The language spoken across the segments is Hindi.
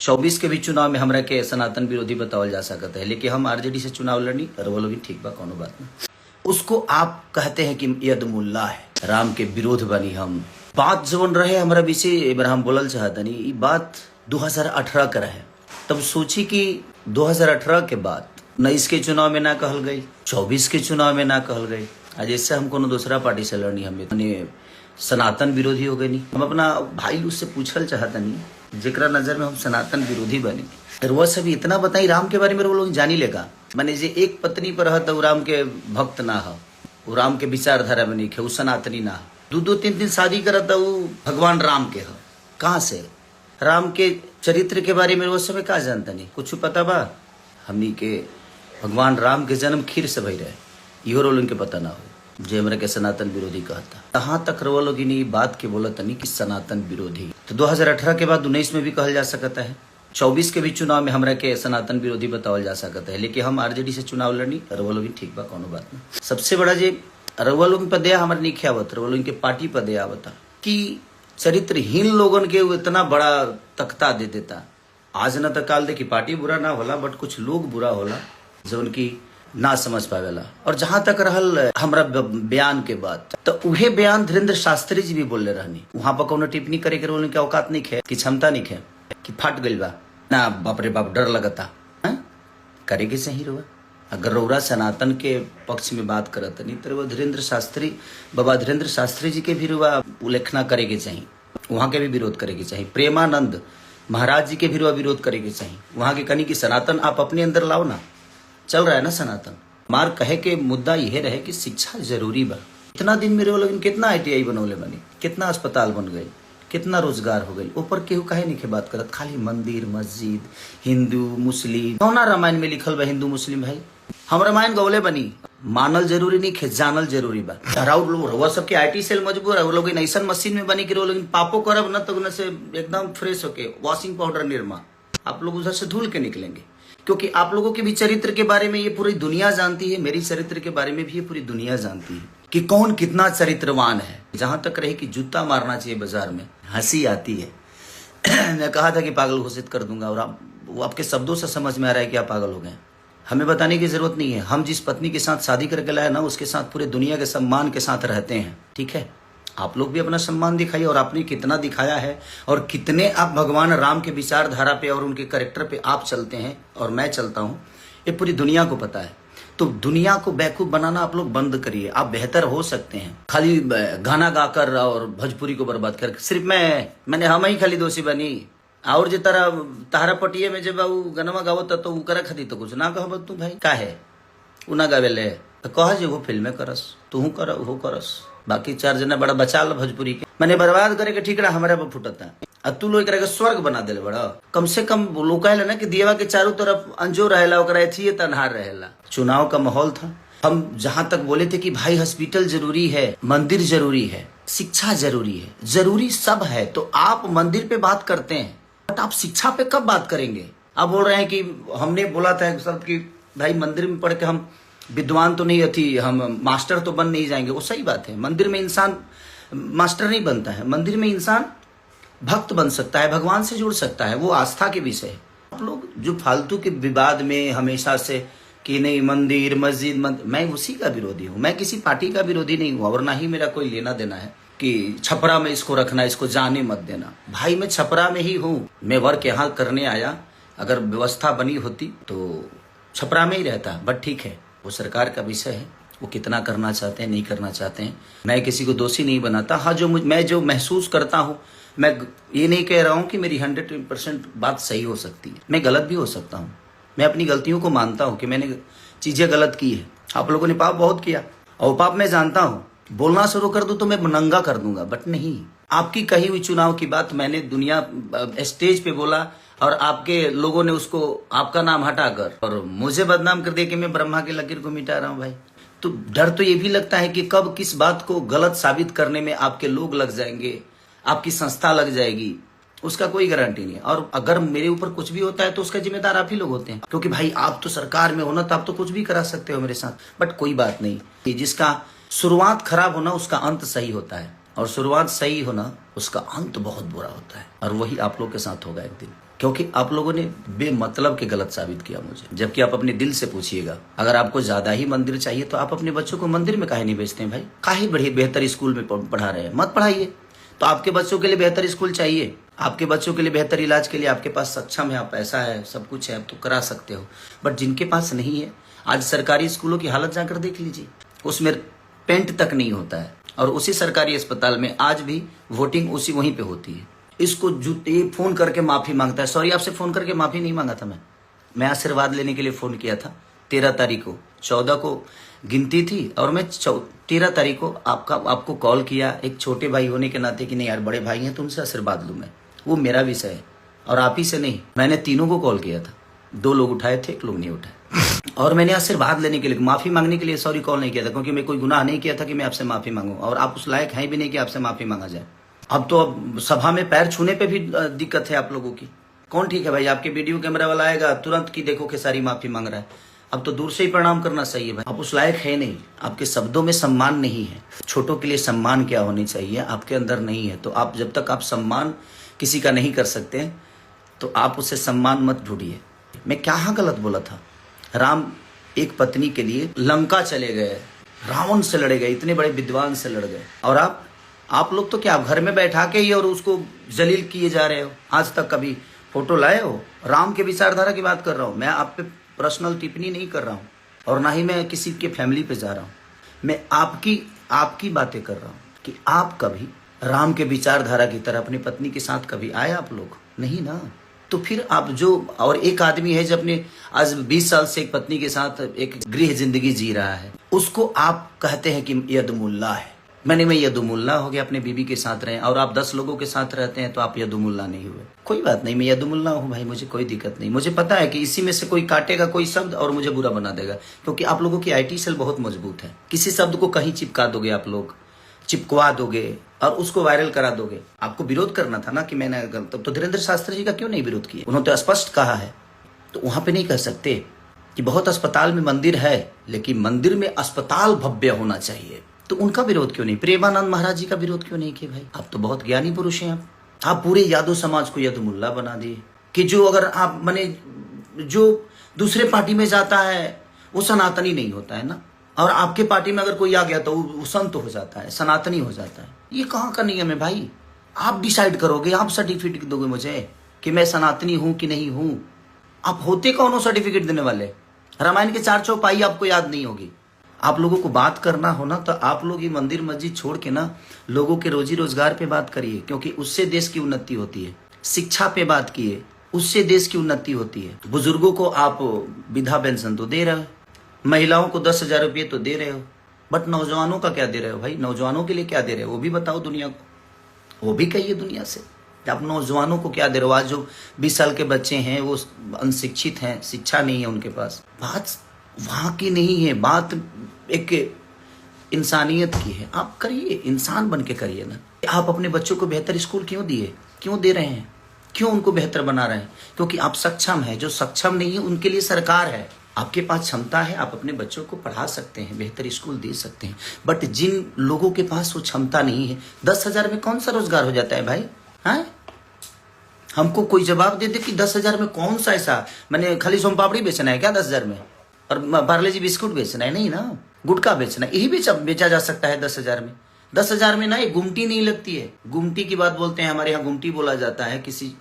24 के भी चुनाव में हमरा के सनातन विरोधी बतावल जा सकता है, लेकिन हम आरजेडी से चुनाव लड़ी और वो लोग भी ठीक बा, कोनो बात नहीं। उसको आप कहते हैं कि यदमुल्ला है, राम के विरोध बनी हम। बात जवन रहे हमारा विषय इब्राहिम बोलल चाहता नहीं, ये बात 2018 का रहे। तब सोची कि 2018 के बाद 19 के चुनाव में ना कहल गई, 24 के चुनाव में ना कहल गई। आज इससे हम कोनो दूसरा पार्टी से लड़नी, हमें सनातन विरोधी हो गए नहीं। हम अपना भाई उससे पूछल चाहता नहीं, जेकरा नजर में हम सनातन विरोधी बने। और वह सभी इतना बताई राम के बारे में वो लोग जानी लेगा। मैंने जे एक पत्नी पर रहता वो राम के भक्त ना हो, वो राम के विचारधारा में नहीं खे, वो सनातनी ना हो। 2-3 शादी करता वो भगवान राम के हो। कहाँ से राम के चरित्र के बारे में वो समय का जानता नहीं, कुछ पता बा? हमनी के भगवान राम के जन्म खीर से भई रहे, इहो रोल उनके पता ना हो। जे हमरा के सनातन विरोधी कहता, कहाँ तक रवा लोग बात के बोलत नहीं कि सनातन विरोधी। तो 2018 के बाद 19 में भी कहल जा सकता है, 24 के भी चुनाव में हमरा के सनातन विरोधी बतावल जा सकता है, लेकिन हम आरजेडी से चुनाव लड़नी रवा लोग भी ठीक बा, कोनो बात नहीं। सबसे बड़ा जे रवा लोग पर दया हमारे नहीं आवत, रवा लोग के पार्टी पर दया आवता कि चरित्रहीन लोगन के वो इतना बड़ा तख्ता दे देता। आज न तो काल दे की पार्टी बुरा ना होला, बट कुछ लोग बुरा होला जो उनकी ना समझ पावेला। और जहां तक रहल हमरा बयान के बात, तो उहे बयान धीरेन्द्र शास्त्री जी भी बोलले रहनी। वहां पर कोनो टिप्पणी करे के उनके औकात नहीं खे, कि क्षमता नहीं खे, कि फट गइल बा ना, बाप रे बाप डर लगता है करे के सही रहुआ। अगर रौरा सनातन के पक्ष में बात करत नहीं तो धीरेन्द्र शास्त्री, बाबा धीरेन्द्र शास्त्री जी के भी रुआ उल्लेखना करे के चाहिए, वहां के भी विरोध करे के चाहिए। प्रेमानंद महाराज जी के भी रुआ विरोध करे के चाहिए, वहां के कनी की सनातन आप अपने अंदर लाओ ना। चल रहा है ना सनातन, मार कहे के मुद्दा यह रहे कि शिक्षा जरूरी बा। इतना दिन मेरे लोग कितना ITI बनौले बनी, कितना अस्पताल बन गए, कितना रोजगार हो गई। ऊपर केहू काहे नहीं के बात करत, खाली मंदिर मस्जिद हिंदू मुस्लिम। कौना रामायण में लिखल बा हिंदू मुस्लिम भाई? हम रामायण गौले बनी, मानल जरूरी नहीं खे, जानल जरूरी बा। रउआ सबके IT सेल मजबूर है, वो लोग ऐसा मशीन में बनी कि वो लोग पापो करब न तो उनसे से एकदम फ्रेश होके वॉशिंग पाउडर निर्मा आप लोग उधर से धुल के निकलेंगे। क्योंकि आप लोगों के भी चरित्र के बारे में ये पूरी दुनिया जानती है, मेरी चरित्र के बारे में भी ये पूरी दुनिया जानती है कि कौन कितना चरित्रवान है। जहां तक रहे कि जूता मारना चाहिए बाजार में, हंसी आती है। मैं कहा था कि पागल घोषित कर दूंगा, और वो आपके शब्दों से समझ में आ रहा है कि आप पागल हो गए। हमें बताने की जरूरत नहीं है, हम जिस पत्नी के साथ शादी करके लाए ना, उसके साथ पूरे दुनिया के सम्मान के साथ रहते हैं। ठीक है, आप लोग भी अपना सम्मान दिखाइए, और आपने कितना दिखाया है, और कितने आप भगवान राम के विचारधारा पे और उनके कैरेक्टर पे आप चलते हैं और मैं चलता हूँ, ये पूरी दुनिया को पता है। तो दुनिया को बेवकूफ बनाना आप लोग बंद करिए। आप बेहतर हो सकते हैं, खाली गाना गाकर और भोजपुरी को बर्बाद कर। सिर्फ मैंने हम ही खाली दोषी बनी, और जे तारा पटिए में जब गनमा गावत तो उकरा खदी तो कुछ ना कहो तू भाई का है उ ना गावेले तो कह जे वो फिल्में करस, तू कर वो करस, बाकी 4 जना बड़ा बचा ल भोजपुरी के। मैंने बर्बाद करे के ठीकरा हमारा पर फुटता, अब तू लोग के स्वर्ग बना देले बड़ा। कम से कम लोग कहले ना कि दियवा के चारों तरफ अंजो रहेला, ओकरा एथिए तनहार रहेला। चुनाव का माहौल था, हम जहां तक बोले थे कि भाई हॉस्पिटल जरूरी है, मंदिर जरूरी है, शिक्षा जरूरी है, जरूरी सब है, तो आप मंदिर पे बात करते हैं, बट आप शिक्षा पे कब बात करेंगे? आप बोल रहे हैं कि हमने बोला था सब कि भाई मंदिर में पढ़ के हम विद्वान तो नहीं थी, हम मास्टर तो बन नहीं जाएंगे। वो सही बात है, मंदिर में इंसान मास्टर नहीं बनता है, मंदिर में इंसान भक्त बन सकता है, भगवान से जुड़ सकता है, वो आस्था के विषय है। आप लोग जो फालतू के विवाद में हमेशा से कि नहीं मंदिर मस्जिद मैं उसी का विरोधी हूँ, मैं किसी पार्टी का विरोधी नहीं हूँ, और ना ही मेरा कोई लेना देना है कि छपरा में इसको रखना, इसको जाने मत देना। भाई मैं छपरा में ही हूँ, मैं वर्क यहाँ करने आया, अगर व्यवस्था बनी होती तो छपरा में ही रहता, बट ठीक है वो सरकार का विषय है, वो कितना करना चाहते हैं नहीं करना चाहते हैं। मैं किसी को दोषी नहीं बनाता। हाँ, मैं जो महसूस करता हूँ, मैं ये नहीं कह रहा हूँ कि मेरी 100% बात सही हो सकती है, मैं गलत भी हो सकता हूँ। मैं अपनी गलतियों को मानता हूँ कि मैंने चीजें गलत की है। आप लोगों ने पाप बहुत किया, और पाप मैं जानता हूँ। बोलना शुरू कर दूं तो मैं नंगा कर दूंगा, बट नहीं। आपकी कही हुई चुनाव की बात मैंने दुनिया स्टेज पे बोला, और आपके लोगों ने उसको आपका नाम हटाकर और मुझे बदनाम कर दिया कि मैं ब्रह्मा की लकीर को मिटा रहा हूं। भाई तो डर तो ये भी लगता है कि कब किस बात को गलत साबित करने में आपके लोग लग जाएंगे, आपकी संस्था लग जाएगी, उसका कोई गारंटी नहीं है। और अगर मेरे ऊपर कुछ भी होता है तो उसका जिम्मेदार आप ही लोग होते हैं, क्योंकि भाई आप तो सरकार में हो ना, तो आप तो कुछ भी करा सकते हो मेरे साथ। बट कोई बात नहीं, जिसका शुरुआत खराब होना उसका अंत सही होता है, और शुरुआत सही होना उसका अंत बहुत बुरा होता है, और वही आप लोग के साथ होगा एक दिन। क्योंकि आप लोगों ने बेमतलब के गलत साबित किया मुझे। जबकि आप अपने दिल से पूछिएगा, अगर आपको ज्यादा ही मंदिर चाहिए तो आप अपने बच्चों को मंदिर में काहे नहीं भेजते हैं भाई? काहे बढ़िया बेहतर स्कूल में पढ़ा रहे हैं? मत पढ़ाइए। तो आपके बच्चों के लिए बेहतर स्कूल चाहिए, आपके बच्चों के लिए बेहतर इलाज के लिए आपके पास सक्षम है, आप पैसा है, सब कुछ है, आप तो करा सकते हो। बट जिनके पास नहीं है, आज सरकारी स्कूलों की हालत जाकर देख लीजिए, उसमें पेंट तक नहीं होता है। और उसी सरकारी अस्पताल में आज भी वोटिंग उसी वहीं पे होती है। इसको जूते फोन करके माफी मांगता है। सॉरी, आपसे फोन करके माफी नहीं मांगा था मैं आशीर्वाद लेने के लिए फोन किया था 13 तारीख को। 14 को गिनती थी और मैं 13 तारीख को आपको कॉल किया एक छोटे भाई होने के नाते कि नहीं यार बड़े भाई हैं तो उनसे आशीर्वाद लूँ मैं, वो मेरा विषय है और आप ही से नहीं। मैंने तीनों को कॉल किया था, 2 लोग उठाए थे, 1 लोग नहीं उठाए। और मैंने आशीर्वाद लेने के लिए, माफी मांगने के लिए सॉरी कॉल नहीं किया था, क्योंकि मैं कोई गुनाह नहीं किया था कि मैं आपसे माफी मांगूं, और आप उस लायक हैं भी नहीं कि आपसे माफी मांगा जाए। अब तो अब सभा में पैर छूने पे भी दिक्कत है आप लोगों की। कौन ठीक है भाई? आपके वीडियो कैमरा वाला आएगा तुरंत की देखो खेसारी माफी मांग रहा है। अब तो दूर से ही प्रणाम करना सही है भाई। आप उस लायक है नहीं, आपके शब्दों में सम्मान नहीं है। छोटों के लिए सम्मान क्या होनी चाहिए आपके अंदर नहीं है। तो आप जब तक आप सम्मान किसी का नहीं कर सकते तो आप उसे सम्मान मत ढूंढिए। मैं क्या गलत बोला था? राम एक पत्नी के लिए लंका चले गए, रावण से लड़े गए, इतने बड़े विद्वान से लड़ गए, और आप लोग तो क्या घर में बैठा के ही और उसको जलील किए जा रहे हो। आज तक कभी फोटो लाए हो? राम के विचारधारा की बात कर रहा हूँ मैं, आप पे पर्सनल टिप्पणी नहीं कर रहा हूँ और ना ही मैं किसी के फैमिली पे जा रहा हूँ। मैं आपकी बातें कर रहा हूँ कि आप कभी राम के विचारधारा की तरह अपनी पत्नी के साथ कभी आए आप लोग? नहीं ना। तो फिर आप जो, और एक आदमी है जो अपने आज 20 साल से एक पत्नी के साथ एक गृह जिंदगी जी रहा है, उसको आप कहते हैं कि यदुमुल्ला है। मैं यदुमुल्ला हो गया, अपने बीबी के साथ रहे, और आप 10 लोगों के साथ रहते हैं तो आप यदुमुल्ला नहीं हुए। कोई बात नहीं, मैं यदुमुल्ला हूँ भाई, मुझे कोई दिक्कत नहीं। मुझे पता है कि इसी में से कोई काटेगा कोई शब्द और मुझे बुरा बना देगा, क्योंकि आप लोगों की IT सेल बहुत मजबूत है। किसी शब्द को कहीं चिपका दोगे आप लोग, चिपकवा दोगे और उसको वायरल करा दोगे। आपको विरोध करना था ना कि मैंने, तो धीरेन्द्र शास्त्री जी का क्यों नहीं विरोध किया? उन्होंने तो स्पष्ट कहा है, तो वहां पे नहीं कह सकते कि बहुत अस्पताल में मंदिर है लेकिन मंदिर में अस्पताल भव्य होना चाहिए, तो उनका विरोध क्यों नहीं? प्रेमानंद महाराज जी का विरोध क्यों नहीं किया भाई? आप तो बहुत ज्ञानी पुरुष हैं। आप पूरे यादव समाज को यदुमुल्ला बना दिए कि जो अगर आप माने जो दूसरे पार्टी में जाता है वो सनातनी नहीं होता है ना, और आपके पार्टी में अगर कोई आ गया तो वो संत हो जाता है, सनातनी हो जाता है। ये कहाँ का नियम है भाई? आप डिसाइड करोगे, आप सर्टिफिकेट दोगे मुझे कि मैं सनातनी हूं कि नहीं हूं। आप होते कौन हो सर्टिफिकेट देने वाले? रामायण के 4 चौपाई आपको याद नहीं होगी। आप लोगों को बात करना हो ना तो आप लोग ये मंदिर मस्जिद छोड़ के ना लोगों के रोजी रोजगार पे बात करिए, क्योंकि उससे देश की उन्नति होती है। शिक्षा पे बात किए, उससे देश की उन्नति होती है। बुजुर्गों को आप वृद्धा पेंशन तो दे रहे हो, महिलाओं को 10,000 रुपये तो दे रहे हो, बट नौजवानों का क्या दे रहे हो भाई? नौजवानों के लिए क्या दे रहे हो वो भी बताओ दुनिया को, वो भी कहिए दुनिया से। आप नौजवानों को क्या दे रहे हो? आज जो 20 साल के बच्चे हैं वो अनशिक्षित हैं, शिक्षा नहीं है उनके पास। बात वहां की नहीं है, बात एक इंसानियत की है। आप करिए, इंसान बन के करिए ना। आप अपने बच्चों को बेहतर स्कूल क्यों दिए, क्यों दे रहे हैं, क्यों उनको बेहतर बना रहे हैं? क्योंकि आप सक्षम है। जो सक्षम नहीं है उनके लिए सरकार है। आपके पास क्षमता है, आप अपने बच्चों को पढ़ा सकते हैं, बेहतर स्कूल दे सकते हैं। बट जिन लोगों के पास वो क्षमता नहीं है, 10,000 में कौन सा रोजगार हो जाता है भाई? हाँ, हमको कोई जवाब दे दे कि 10,000 में कौन सा ऐसा, मैंने खाली सोम पापड़ी बेचना है क्या 10,000 में? और पार्ले जी बिस्कुट बेचना है? नहीं ना, गुटखा बेचना है, यही बेचा जा सकता है 10,000 में। 10,000 में ना एक गुमटी नहीं लगती है। गुमटी की बात बोलते हैं, हमारे यहाँ गुमटी बोला जाता है किसी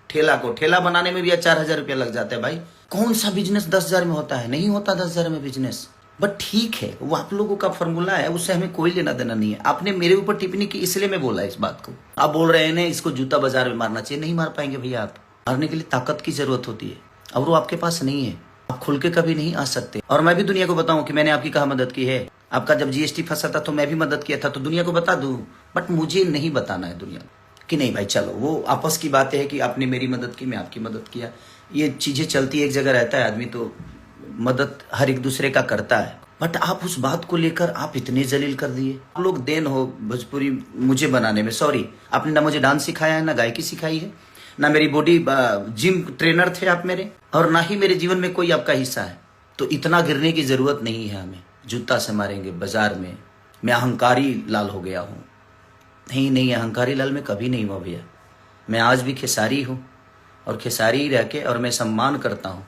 ठेला को। ठेला बनाने में भी 4,000 रुपया लग जाता है भाई। कौन सा बिजनेस 10,000 में होता है? नहीं होता 10,000 में बिजनेस। बट ठीक है, वो आप लोगों का फॉर्मूला है, उससे हमें कोई लेना देना नहीं है। आपने मेरे ऊपर टिप्पणी की इसलिए मैं बोला इस बात को। आप बोल रहे हैं ना इसको जूता बाजार में मारना चाहिए, नहीं मार पाएंगे भैया। आप मारने के लिए ताकत की जरूरत होती है और वो आपके पास नहीं है। आप खुल के कभी नहीं आ सकते। और मैं भी दुनिया को बताऊं कि मैंने आपकी कहाँ मदद की है। आपका जब GST फंसा था तो मैं भी मदद किया था, तो दुनिया को बता दूं। बट मुझे नहीं बताना है दुनिया कि नहीं भाई चलो, वो आपस की बातें है कि आपने मेरी मदद की, मैं आपकी मदद किया। ये चीजें चलती एक जगह रहता है आदमी, तो मदद हर एक दूसरे का करता है। बट आप उस बात को लेकर आप इतने जलील कर दिए। आप लोग देन हो भोजपुरी मुझे बनाने में। सॉरी, आपने ना मुझे डांस सिखाया है, ना गायकी सिखाई है, ना मेरी बॉडी जिम ट्रेनर थे आप मेरे, और ना ही मेरे जीवन में कोई आपका हिस्सा है। तो इतना गिरने की जरूरत नहीं है हमें। जूता से मारेंगे बाजार में। मैं अहंकारी लाल हो गया हूँ? नहीं, अहंकारी लाल मैं कभी नहीं हुआ भैया। मैं आज भी खेसारी हूँ और खेसारी रह के और मैं सम्मान करता हूँ